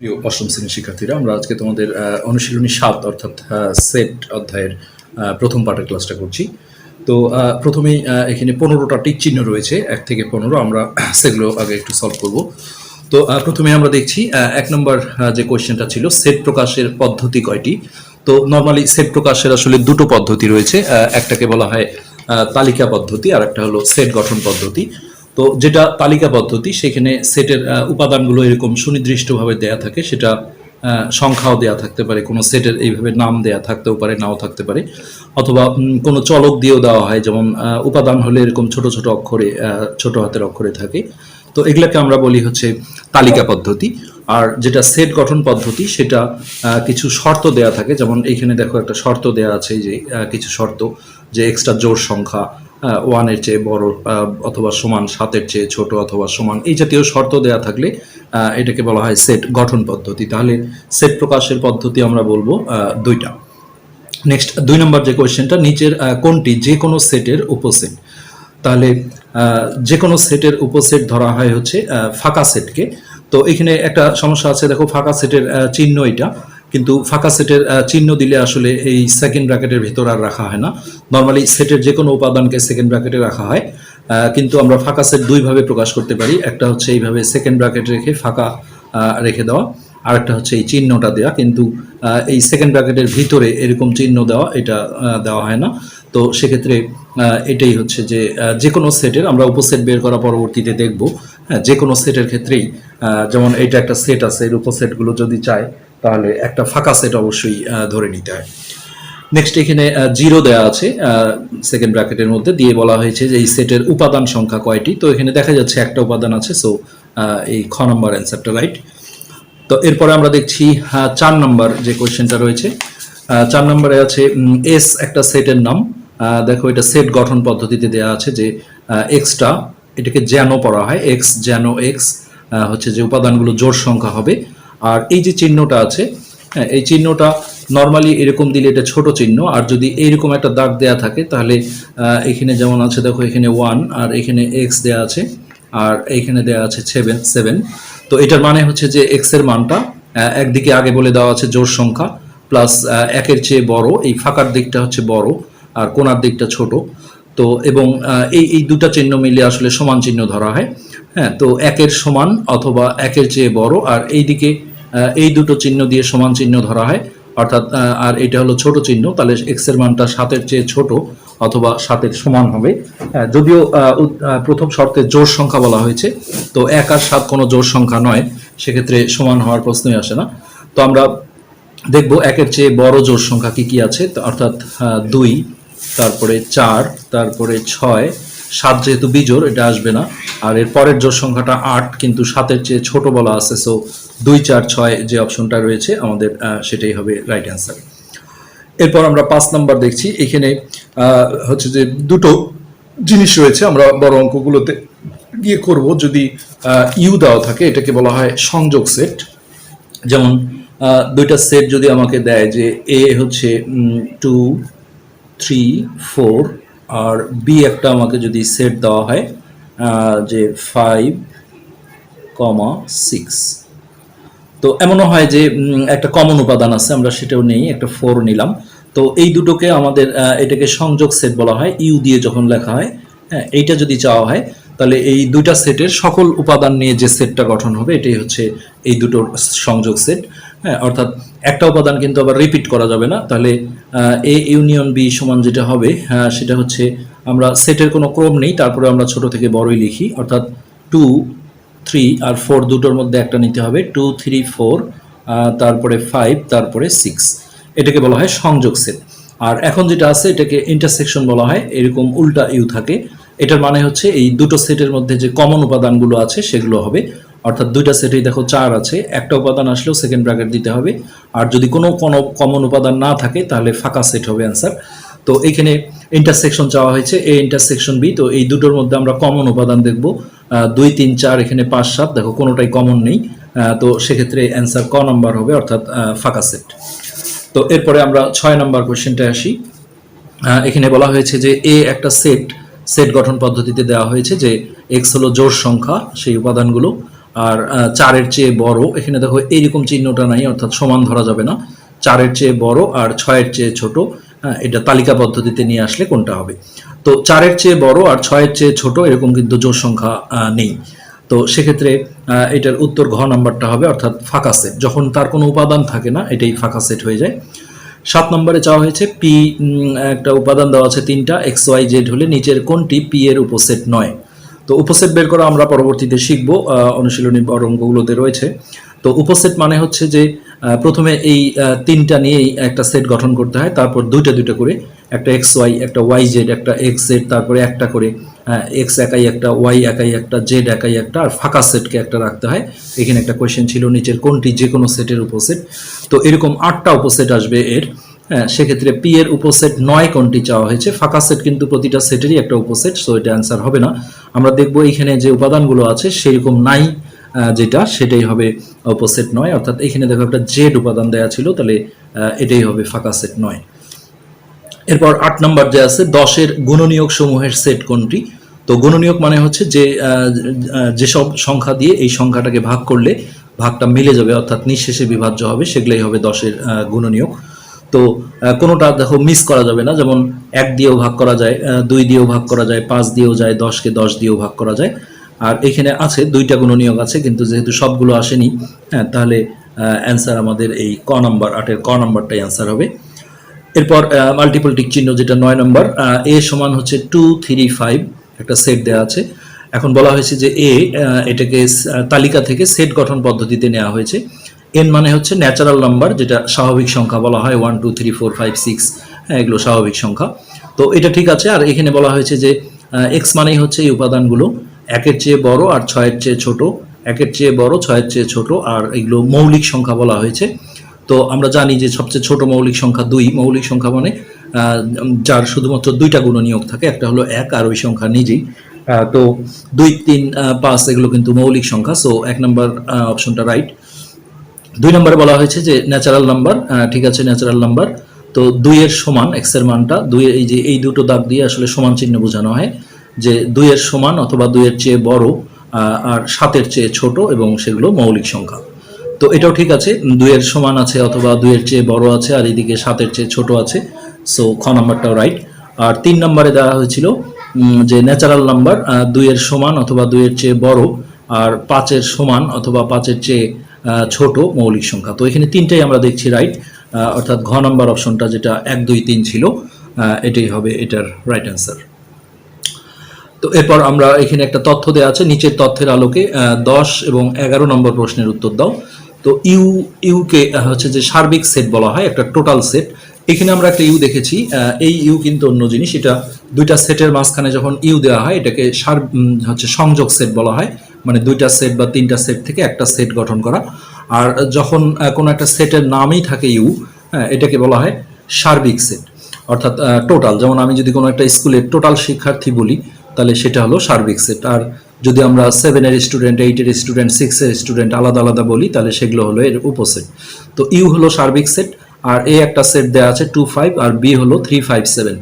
প্রিয় অষ্টম শ্রেণীর শিক্ষার্থীরা, আমরা আজকে তোমাদের অনুশীলনী ৭ অর্থাৎ সেট অধ্যায়ের প্রথম পাঠের ক্লাসটা করছি। তো প্রথমেই এখানে 15টা টিক চিহ্ন রয়েছে, 1 থেকে 15। আমরা সেগুলো আগে একটু সলভ করব। তো প্রথমে আমরা দেখছি 1 নম্বর যে কোয়েশ্চেনটা ছিল, সেট প্রকাশের পদ্ধতি কয়টি। তো নর্মালি সেট প্রকাশের আসলে দুটো পদ্ধতি রয়েছে, একটাকে বলা হয় তালিকা পদ্ধতি, আর একটা হলো সেট গঠন পদ্ধতি। তো যেটা তালিকা পদ্ধতি, সেখানে সেটের উপাদানগুলো এরকম সুনির্দিষ্টভাবে দেয়া থাকে, সেটা সংখ্যাও দেয়া থাকতে পারে, কোনো সেটের এইভাবে নাম দেয়া থাকতেও পারে, নাও থাকতে পারে, অথবা কোনো চলক দিয়েও দেওয়া হয়, যেমন উপাদান হলে এরকম ছোট ছোট অক্ষরে, ছোট হাতের অক্ষরে থাকে। তো এগুলাকে আমরা বলি হচ্ছে তালিকা পদ্ধতি। আর যেটা সেট গঠন পদ্ধতি, সেটা কিছু শর্ত দেয়া থাকে, যেমন এইখানে দেখো একটা শর্ত দেয়া আছে, যে কিছু শর্ত, যে এক্সট্রা জোড় সংখ্যা 1-এর চেয়ে বড় অথবা সমান, 7-এর চেয়ে ছোট অথবা সমান, এই জাতীয় শর্ত দেয়া থাকলে এটাকে বলা হয় সেট গঠন পদ্ধতি। তাহলে সেট প্রকাশের পদ্ধতি আমরা বলবো দুইটা। নেক্সট 2 নম্বর যে কোয়েশ্চেনটা, নিচের কোনটি যে কোনো সেটের উপসেট। তাহলে যে কোনো সেটের উপসেট ধরা হয় হচ্ছে ফাঁকা সেটকে। তো এখানে একটা সমস্যা আছে, দেখো ফাঁকা সেটের চিহ্ন এটা, কিন্তু ফাঁকা সেটের চিহ্ন দিলে আসলে এই সেকেন্ড ব্র্যাকেটের ভিতর আর রাখা হয় না। নর্মালি সেটের যে কোনো উপাদানকে সেকেন্ড ব্র্যাকেটে রাখা হয়, কিন্তু আমরা ফাঁকা সেট দুইভাবে প্রকাশ করতে পারি। একটা হচ্ছে এইভাবে সেকেন্ড ব্র্যাকেট রেখে ফাঁকা রেখে দেওয়া, আর একটা হচ্ছে এই চিহ্নটা দেওয়া, কিন্তু এই সেকেন্ড ব্র্যাকেটের ভিতরে এরকম চিহ্ন দেওয়া, এটা দেওয়া হয় না। তো সেক্ষেত্রে এটাই হচ্ছে যে যে কোনো সেটের আমরা উপসেট বের করা পরবর্তীতে দেখব। হ্যাঁ, যে কোনো সেটের ক্ষেত্রেই, যেমন এটা একটা সেট আছে, এর উপসেটগুলো যদি চায় তাহলে একটা ফাঁকা সেট অবশ্যই ধরে নিতে হয়। নেক্সট এখানে 0 দেওয়া আছে সেকেন্ড ব্র্যাকেটের মধ্যে, দিয়ে বলা হয়েছে যে এই সেটের উপাদান সংখ্যা কয়টি। তো এখানে দেখা যাচ্ছে একটা উপাদান আছে, সো এই খ নম্বর অ্যান্সারটা রাইট। তো এরপরে আমরা দেখছি 4 নম্বর যে কোয়েশ্চেনটা রয়েছে। 4 নম্বরে আছে এস একটা সেটের নাম। দেখো এটা সেট গঠন পদ্ধতিতে দেওয়া আছে, যে এক্সটা, এটাকে জ্যানো পড়া হয়, এক্স জ্যানো এক্স হচ্ছে যে উপাদানগুলো জোড় সংখ্যা হবে। আর এই যে চিহ্নটা আছে, হ্যাঁ, এই চিহ্নটা নর্মালি এরকম দিলে এটা ছোট চিহ্ন, আর যদি এইরকম একটা দাগ দেয়া থাকে তাহলে এখানে যেমন আছে, দেখো এখানে 1 আর এখানে এক্স দেয়া আছে, আর এইখানে দেয়া আছে 7। তো এটার মানে হচ্ছে যে এক্স এর মানটা একদিকে আগে বলে দেওয়া আছে জোড় সংখ্যা প্লাস 1-এর চেয়ে বড়, এই ফাঁকার দিকটা হচ্ছে বড় আর কোণার দিকটা ছোট। তো এবং এই দুটা চিহ্ন মিলে আসলে সমান চিহ্ন ধরা হয়। হ্যাঁ, তো 1-এর সমান অথবা 1-এর চেয়ে বড়, আর এই দিকে এই দুটো চিহ্ন দিয়ে সমান চিহ্ন ধরা হয়, অর্থাৎ আর এটা হলো ছোট চিহ্ন, তাহলে এক্স এর মানটা 7-এর চেয়ে ছোট অথবা 7-এর সমান হবে। যদিও প্রথম শর্তে জোড় সংখ্যা বলা হয়েছে, তো 1 আর 7 কোনো জোড় সংখ্যা নয়, সেক্ষেত্রে সমান হওয়ার প্রশ্নই আসে না। তো আমরা দেখব 1-এর চেয়ে বড় জোড় সংখ্যা কি কি আছে, অর্থাৎ 2, তারপরে 4, তারপরে 6, 7 যেহেতু বিজোড় এটা আসবে না, আর এর পরের জোড় সংখ্যাটা 8, কিন্তু 7-এর চেয়ে ছোট বলা আছে, সো 2, 4, 6 যে অপশনটা রয়েছে আমাদের, সেটাই হবে রাইট অ্যান্সার। এরপর আমরা 5 নাম্বার দেখছি। এখানে হচ্ছে যে দুটো জিনিস রয়েছে, আমরা বড় অঙ্কগুলোতে গিয়ে করব। যদি ইউ দেওয়া থাকে, এটাকে বলা হয় সংযোগ সেট। যেমন দুইটা সেট যদি আমাকে দেয়, যে এ হচ্ছে 2, 3, 4, আর বি একটা আমাকে যদি সেট দেওয়া হয় যে 5, 6, তো এমনও হয় যে একটা কমন উপাদান আছে, আমরা সেটাও নেই, একটা 4 নিলাম। তো এই দুটোকে আমাদের এটাকে সংযোগ সেট বলা হয়, ইউ দিয়ে যখন লেখা হয়। হ্যাঁ, এইটা যদি চাওয়া হয়, তাহলে এই দুইটা সেটের সকল উপাদান নিয়ে যে সেটটা গঠন হবে, এটাই হচ্ছে এই দুটোর সংযোগ সেট। হ্যাঁ, অর্থাৎ একটা উপাদান কিন্তু আবার রিপিট করা যাবে না। তাহলে এ ইউনিয়ন বি সমান যেটা হবে, সেটা হচ্ছে, আমরা সেটের কোনো ক্রম নেই, তারপরে আমরা ছোট থেকে বড়ই লিখি, অর্থাৎ 2, 3 আর 4 দুটোর মধ্যে একটা নিতে হবে, 2, 3, 4, তারপরে 5, তারপরে 6, এটাকে বলা হয় সংযোগ সেট। আর এখন যেটা আছে, এটাকে ইন্টারসেকশন বলা হয়, এরকম উল্টা ইউ থাকে। এটার মানে হচ্ছে এই দুটো সেটের মধ্যে যে কমন উপাদানগুলো আছে সেগুলো হবে, অর্থাৎ দুইটা সেটেই দেখো 4 আছে, একটা উপাদান আসলেও সেকেন্ড ব্র্যাকেট দিতে হবে, আর যদি কোনো কমন উপাদান না থাকে তাহলে ফাঁকা সেট হবে অ্যান্সার। তো এখানে ইন্টারসেকশন চাওয়া হয়েছে, এ ইন্টারসেকশন বি, তো এই দুটোর মধ্যে আমরা কমন উপাদান দেখব 2, 3, 4, এখানে 5, 7, দেখো কোনোটাই কমন নেই। তো সেক্ষেত্রে অ্যান্সার ক নাম্বার হবে, অর্থাৎ ফাঁকা সেট। তো এরপরে আমরা 6 নাম্বার কোয়েশ্চেনটায় আসি। এখানে বলা হয়েছে যে এ একটা সেট গঠন পদ্ধতিতে দেওয়া হয়েছে, যে এক্স হলো জোড় সংখ্যা, সেই উপাদানগুলো, আর 4-এর চেয়ে বড়, এখানে দেখো এইরকম চিহ্নটা নাই, অর্থাৎ সমান ধরা যাবে না। 4-এর চেয়ে বড় আর 6-এর চেয়ে ছোট, হ্যাঁ, এটা তালিকা পদ্ধতিতে নিয়ে আসলে কোনটা হবে? তো 4-এর চেয়ে বড় আর 6-এর চেয়ে ছোট এরকম কিন্তু জোড় সংখ্যা নেই। তো সেক্ষেত্রে এটার উত্তর ঘ নাম্বারটা হবে, অর্থাৎ ফাঁকা সেট। যখন তার কোনো উপাদান থাকে না, এটাই ফাঁকা সেট হয়ে যায়। 7 নম্বরে চাওয়া হয়েছে পি, একটা উপাদান দেওয়া আছে 3টা, এক্স ওয়াই জেড হলে নিচের কোনটি পি এর উপসেট নয়? তো উপসেট বের করা আমরা পরবর্তীতে শিখবো, অনুশীলনী অঙ্কগুলোতে রয়েছে। তো উপসেট মানে হচ্ছে যে প্রথমে এই 3টা নিয়েই একটা সেট গঠন করতে হয়, তারপর দুইটা দুইটা করে, একটা এক্স ওয়াই, একটা ওয়াই জেড, একটা এক্স জেড, তারপরে একটা করে এক্স একাই একটা, ওয়াই একাই একটা, জেড একাই একটা, আর ফাঁকা সেটকে একটা রাখতে হয়। এখানে একটা কোয়েশ্চেন ছিল নিচের কোনটি যে কোনো সেটের উপসেট। তো এরকম 8টা উপসেট আসবে এর। হ্যাঁ, সেক্ষেত্রে পি এর উপসেট 9 কোনটি চাওয়া হয়েছে? ফাঁকা সেট কিন্তু প্রতিটা সেটেরই একটা উপসেট, সো এটা অ্যান্সার হবে না। আমরা দেখব এখানে যে উপাদানগুলো আছে সেরকম নাই, যেটা সেটাই হবে উপসেট 9, অর্থাৎ এখানে দেখো একটা জেড উপাদান দেওয়া ছিল, তাহলে এটাই হবে ফাঁকা সেট 9। এরপর 8 নম্বর যে আছে 10-এর গুণনীয়ক সমূহের সেট কোনটি? তো গুণনীয়ক মানে হচ্ছে যে যেসব সংখ্যা দিয়ে এই সংখ্যাটাকে ভাগ করলে ভাগটা মিলে যাবে, অর্থাৎ নিঃশেষে বিভাজ্য হবে, সেগুলোই হবে 10-এর গুণনীয়ক। তো কোনোটা দেখো মিস করা যাবে না, যেমন 1 দিয়েও ভাগ করা যায়, 2 দিয়েও ভাগ করা যায়, 5 দিয়েও যায়, 10কে 10 দিয়েও ভাগ করা যায়। আর এখানে আছে 2টা গুণনীয়ক আছে, কিন্তু যেহেতু সবগুলো আসেনি, হ্যাঁ, তাহলে অ্যান্সার আমাদের এই ক নাম্বার, 8-এর ক নাম্বারটাই অ্যান্সার হবে। এরপর মাল্টিপল টিক চিহ্ন, যেটা 9 নম্বর, এ সমান হচ্ছে 2 3 5, একটা সেট দেওয়া আছে। এখন বলা হয়েছে যে এ, এটাকে তালিকা থেকে সেট গঠন পদ্ধতিতে নেওয়া হয়েছে। এন মানে হচ্ছে ন্যাচারাল নাম্বার, যেটা স্বাভাবিক সংখ্যা বলা হয়, 1 2 3 4 5 6, হ্যাঁ, এগুলো স্বাভাবিক সংখ্যা। তো এটা ঠিক আছে। আর এখানে বলা হয়েছে যে এক্স মানেই হচ্ছে এই উপাদানগুলো 1-এর চেয়ে বড় আর 6-এর চেয়ে ছোট, 1-এর চেয়ে বড়, 6-এর চেয়ে ছোট, আর এগুলো মৌলিক সংখ্যা বলা হয়েছে। তো আমরা জানি যে সবচেয়ে ছোট মৌলিক সংখ্যা 2, মৌলিক সংখ্যা মানে যার শুধুমাত্র 2টা গুণনীয়ক থাকে, একটা হলো 1 আর ওই সংখ্যা নিজেই। তো 2 3 5 এগুলো কিন্তু মৌলিক সংখ্যা, সো 1 নম্বর অপশনটা রাইট। 2 নম্বরে বলা হয়েছে যে ন্যাচারাল নাম্বার, ঠিক আছে, ন্যাচারাল নাম্বার। তো 2-এর সমান, এক্স এর মানটা 2, এই যে এই দুটো দাগ দিয়ে আসলে সমান চিহ্ন বোঝানো হয়, যে 2-এর সমান অথবা 2-এর চেয়ে বড় আর 7-এর চেয়ে ছোট, এবং সেগুলো মৌলিক সংখ্যা। তো এটাও ঠিক আছে, 2-এর সমান আছে অথবা 2-এর চেয়ে বড় আছে, আর এদিকে 7-এর চেয়ে ছোট আছে, সো খ নাম্বারটাও রাইট। আর 3 নম্বরে দেওয়া হয়েছিল যে ন্যাচারাল নাম্বার 2-এর সমান অথবা 2-এর চেয়ে বড় আর 5-এর সমান অথবা 5-এর চেয়ে ছোট মৌলিক সংখ্যা। তো এখানে 3টাই আমরা দেখছি রাইট, অর্থাৎ ঘ নাম্বার অপশনটা যেটা 1 2 3 ছিল, এটাই হবে এটার রাইট অ্যান্সার। তো এরপর আমরা এখানে একটা তথ্য দেওয়া আছে, নিচের তথ্যের আলোকে 10 এবং 11 নম্বর প্রশ্নের উত্তর দাও। তো ইউকে হচ্ছে যে সার্বিক সেট বলা হয়, একটা টোটাল সেট। এখানে আমরা একটা ইউ দেখেছি, এই ইউ কিন্তু অন্য জিনিস, এটা দুইটা সেটের মাঝখানে যখন ইউ দেওয়া হয় এটাকে হচ্ছে সংযোগ সেট বলা হয়, মানে দুইটা সেট বা 3টা সেট থেকে একটা সেট গঠন করা। আর যখন কোনো একটা সেটের নামই থাকে ইউ, এটাকে বলা হয় সার্বিক সেট, অর্থাৎ টোটাল। যেমন আমি যদি কোনো একটা স্কুলের টোটাল শিক্ষার্থী বলি, তাহলে সেটা হলো সার্বিক সেট। আর যদি আমরা 7-এর স্টুডেন্ট, 8-এর স্টুডেন্ট, 6-এর স্টুডেন্ট আলাদা আলাদা বলি, তাহলে সেগুলো হলো এর উপসেট। তো ইউ হলো সার্বিক সেট, আর এ একটা সেট দেওয়া আছে 2 5, আর বি হলো 3 5 7।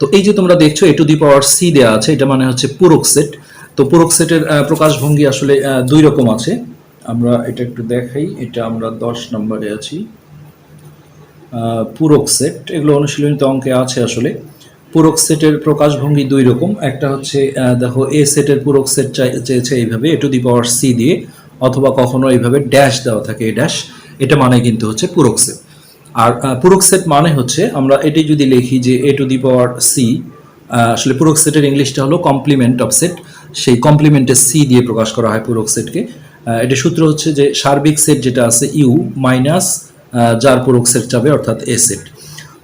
তো এই যে তোমরা দেখছো এ টু দি পাওয়ার সি দেওয়া আছে, এটা মানে হচ্ছে পূরক সেট। তো পূরক সেটের প্রকাশভঙ্গি আসলে 2 রকম আছে, আমরা এটা একটু দেখাই। এটা আমরা 10 নম্বরে আছি, পূরক সেট, এগুলো অনুশীলনীতে অঙ্কে আছে আসলে। পূরক সেটের প্রকাশভঙ্গি 2 রকম, একটা হচ্ছে দেখো এ সেটের পূরক সেট চেয়েছে এইভাবে এ টু দি পাওয়ার সি দিয়ে, অথবা কখনো এইভাবে ড্যাশ দেওয়া থাকে, এ ড্যাশ, এটা মানে কিন্তু হচ্ছে পূরক সেট। আর পূরক সেট মানে হচ্ছে আমরা এটি যদি লিখি যে এ টু দি পাওয়ার সি, আসলে পূরক সেটের ইংলিশটা হলো কমপ্লিমেন্ট অফ সেট, সেই কমপ্লিমেন্টে সি দিয়ে প্রকাশ করা হয় পূরক সেটকে। এটা সূত্র হচ্ছে যে সার্বিক সেট যেটা আছে ইউ মাইনাস যার পূরক সেট যাবে, অর্থাৎ এ সেট।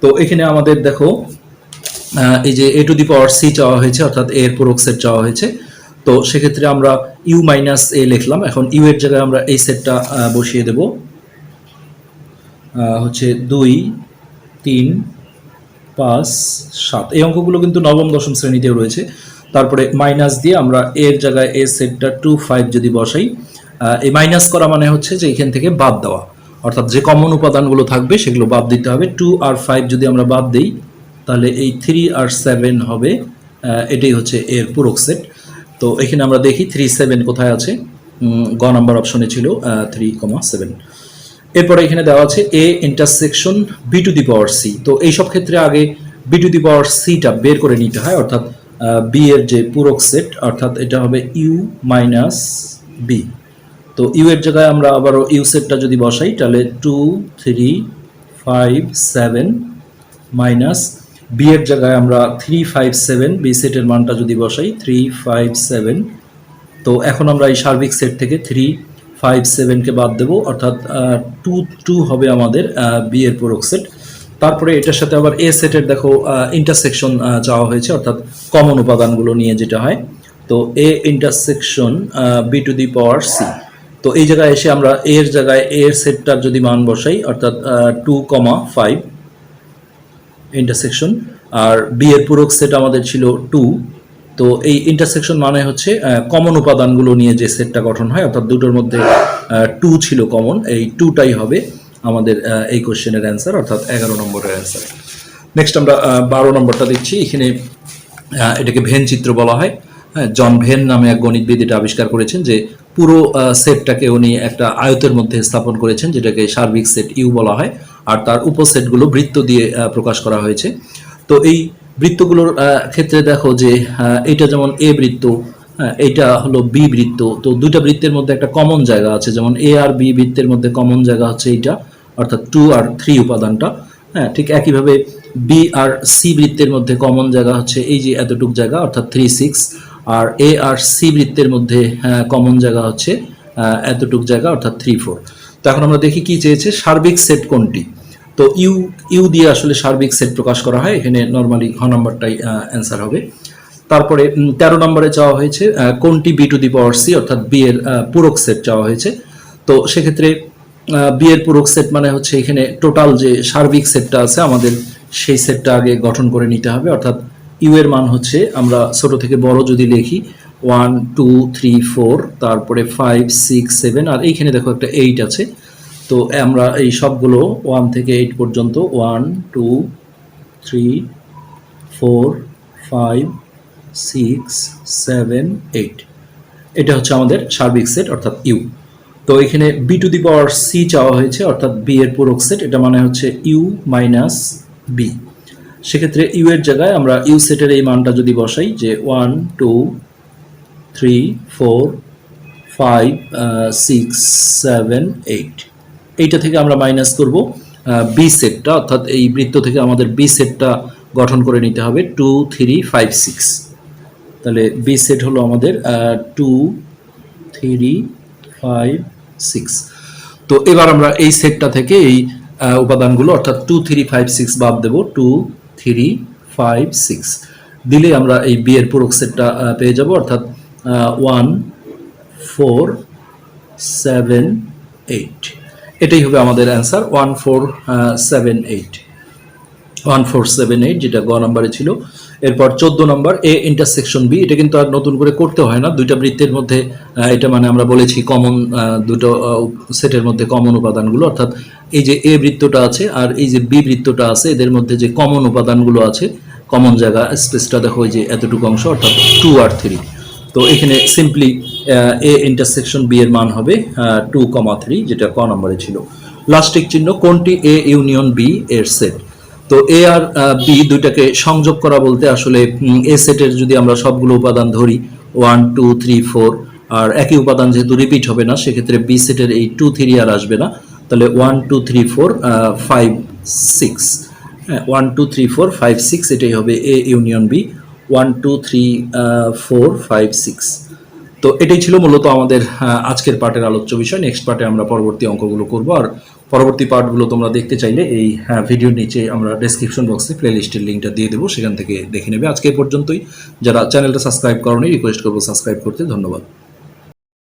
তো এখানে আমাদের দেখো এই যে এ টু দি পাওয়ার সি চাওয়া হয়েছে, অর্থাৎ এর পূরক সেট চাওয়া হয়েছে। তো সেক্ষেত্রে আমরা ইউ মাইনাস এ লিখলাম, এখন ইউ এর জায়গায় আমরা এই সেটটা বসিয়ে দেব, হচ্ছে 2 3 5 7। এই অঙ্কগুলো কিন্তু নবম দশম শ্রেণীতেও রয়েছে। তারপরে মাইনাস দিয়ে আমরা এর জায়গায় এ সেটটা 2 5 যদি বসাই, এই মাইনাস করা মানে হচ্ছে যে এখান থেকে বাদ দেওয়া, অর্থাৎ যে কমন উপাদানগুলো থাকবে সেগুলো বাদ দিতে হবে। 2 আর 5 যদি আমরা বাদ দিই, তাহলে এই 3 আর 7 হবে, এটাই হচ্ছে এর পূরক সেট। তো এখানে আমরা দেখি 3 7 কোথায় আছে, গ নাম্বার অপশনে ছিল 3,7। এরপরে এখানে দেওয়া আছে A intersection B to the power C. তো এইসব ক্ষেত্রে আগে বি টু দি পাওয়ার সিটা বের করে নিতে হয়, অর্থাৎ বি এর যে পূরক সেট, অর্থাৎ এটা হবে ইউ মাইনাস বি। তো ইউ এর জায়গায় আমরা আবারও ইউ সেটটা যদি বসাই তাহলে 2, 3, 5, 7 মাইনাস বি এর জায়গায় আমরা 3, 5, 7 বি সেটের মানটা যদি বসাই 3, 5, 7। তো এখন আমরা এই সার্বিক সেট থেকে 3, 5, 7কে বাদ দেবো, অর্থাৎ 2 হবে আমাদের বি এর পূরক সেট। তারপরে এটার সাথে আবার এ সেটের দেখো ইন্টারসেকশন চাওয়া হয়েছে, অর্থাৎ কমন উপাদানগুলো নিয়ে যেটা হয়। তো A intersection B to the power C. তো এই জায়গায় এসে আমরা এর জায়গায় এর সেটটার যদি মান বসাই, অর্থাৎ 2,5 ইন্টারসেকশন, আর বি এর পূরক সেট আমাদের ছিল 2। তো এই ইন্টারসেকশন মানে হচ্ছে কমন উপাদানগুলো নিয়ে যে সেটটা গঠন হয়, অর্থাৎ দুটোর মধ্যে 2 ছিল কমন, এই 2টাই হবে আমাদের এই কোশ্চেনের অ্যান্সার, অর্থাৎ 11 নম্বরের অ্যান্সার। নেক্সট আমরা 12 নম্বরটা দেখছি। এখানে এটাকে ভেন চিত্র বলা হয়। হ্যাঁ, জন ভেন নামে এক গণিতবিদ এটা আবিষ্কার করেছেন যে পুরো সেটটাকে উনি একটা আয়তের মধ্যে স্থাপন করেছেন, যেটাকে সার্বিক সেট ইউ বলা হয়, আর তার উপসেটগুলো বৃত্ত দিয়ে প্রকাশ করা হয়েছে। তো এই বৃত্তগুলোর ক্ষেত্রে দেখো যে এটা যেমন এ বৃত্ত, এইটা হলো বি বৃত্ত। তো দুইটা বৃত্তের মধ্যে একটা কমন জায়গা আছে, যেমন এ আর বি বৃত্তের মধ্যে কমন জায়গা হচ্ছে এইটা, অর্থাৎ 2 আর 3 উপাদানটা। হ্যাঁ, ঠিক একইভাবে বি আর সি বৃত্তের মধ্যে কমন জায়গা হচ্ছে এই যে এতটুক জায়গা, অর্থাৎ 3, 6। আর এ আর সি বৃত্তের মধ্যে কমন জায়গা হচ্ছে এতটুক জায়গা, অর্থাৎ 3, 4। তো এখন আমরা দেখি কি চেয়েছে, সার্বিক সেট কোনটি। তো ইউ ইউ দিয়ে আসলে সার্বিক সেট প্রকাশ করা হয়, এখানে নর্মালি ঘ নাম্বারটাই অ্যান্সার হবে। তারপরে 13 নম্বরে চাওয়া হয়েছে কোনটি B to the power C, অর্থাৎ বি এর পূরক সেট চাওয়া হয়েছে। তো সেক্ষেত্রে বি এর পূরক সেট মানে হচ্ছে এখানে টোটাল যে সার্বিক সেটটা আছে আমাদের, সেই সেটটা আগে গঠন করে নিতে হবে, অর্থাৎ ইউ এর মান হচ্ছে আমরা ছোট থেকে বড় যদি লিখি 1, 2, 3, 4, তারপরে 5, 6, 7, আর এইখানে দেখো একটা 8 আছে। তো আমরা এই সবগুলো 1 থেকে 8 পর্যন্ত 1, 2, 3, 4, 5, 6, 7, 8, এটা হচ্ছে আমাদের সার্বিক সেট, অর্থাৎ ইউ। তো এখানে B to the power C চাওয়া হয়েছে, অর্থাৎ বি এর পূরক সেট, এটা মানে হচ্ছে ইউ মাইনাস বি। সেক্ষেত্রে ইউ এর জায়গায় আমরা ইউ সেটের এই মানটা যদি বসাই যে 1, 2, 3, 4, 5, 6, 7, 8, এইটা থেকে আমরা মাইনাস করব বি সেটটা, অর্থাৎ এই বৃত্ত থেকে আমাদের বি সেটটা গঠন করে নিতে হবে 2, 3, 5, 6। তাহলে বি সেট হলো আমাদের 2, 3, 5, 6। তো এবার আমরা এই সেটটা থেকে এই উপাদানগুলো, অর্থাৎ 2, 3, 5, 6 বাদ দেব, 2, 3, 5, 6 দিলে আমরা এই বি এর পূরক সেটটা পেয়ে যাব, অর্থাৎ 1, 4, 7, 8। এটাই হবে আমাদের অ্যান্সার, 1, 4, 7, 8, 1, 4, 7, 8, যেটা গ নাম্বারে ছিল। এরপর 14 নম্বর এ ইন্টারসেকশন বি। এটা কিন্তু আর নতুন করে করতে হয় না, দুইটা বৃত্তের মধ্যে এটা মানে আমরা বলেছি কমন দুটো সেটের মধ্যে কমন উপাদানগুলো, অর্থাৎ এই যে এ বৃত্তটা আছে আর এই যে বি বৃত্তটা আছে, এদের মধ্যে যে কমন উপাদানগুলো আছে, কমন জায়গা স্পেসটা দেখো এই যে এতটুকু অংশ, অর্থাৎ 2 আর 3। তো এখানে সিম্পলি এ ইন্টারসেকশন বি এর মান হবে 2,3, যেটা ক নম্বরে ছিল। লাস্টিক চিহ্ন কোনটি এ ইউনিয়ন বি এর সেট। তো এ আর বি দুইটাকে সংযোগ করা বলতে আসলে এ সেটের যদি আমরা সবগুলো উপাদান ধরি 1, 2, 3, 4, আর একই উপাদান যেহেতু রিপিট হবে না, সেক্ষেত্রে বি সেটের এই 2, 3 আর আসবে না, তাহলে 1, 2, 3, 4, 5, 6, 1, 2, 3, 4, 5, 6, এটাই হবে এ ইউনিয়ন বি, 1, 2, 3, 4, 5, 6। তো এটাই ছিল মূলত আমাদের আজকের পার্টের আলোচ্য বিষয়। নেক্সট পার্টে আমরা পরবর্তী অঙ্কগুলো করব, আর পরবর্তী পার্টগুলো তোমরা দেখতে চাইলে এই ভিডিওর নিচে আমরা ডেসক্রিপশন বক্সে প্লেলিস্টের লিঙ্কটা দিয়ে দেবো, সেখান থেকে দেখে নেবে। আজকে এই পর্যন্তই। যারা চ্যানেলটা সাবস্ক্রাইব করোনি রিকোয়েস্ট করবো সাবস্ক্রাইব করতে। ধন্যবাদ।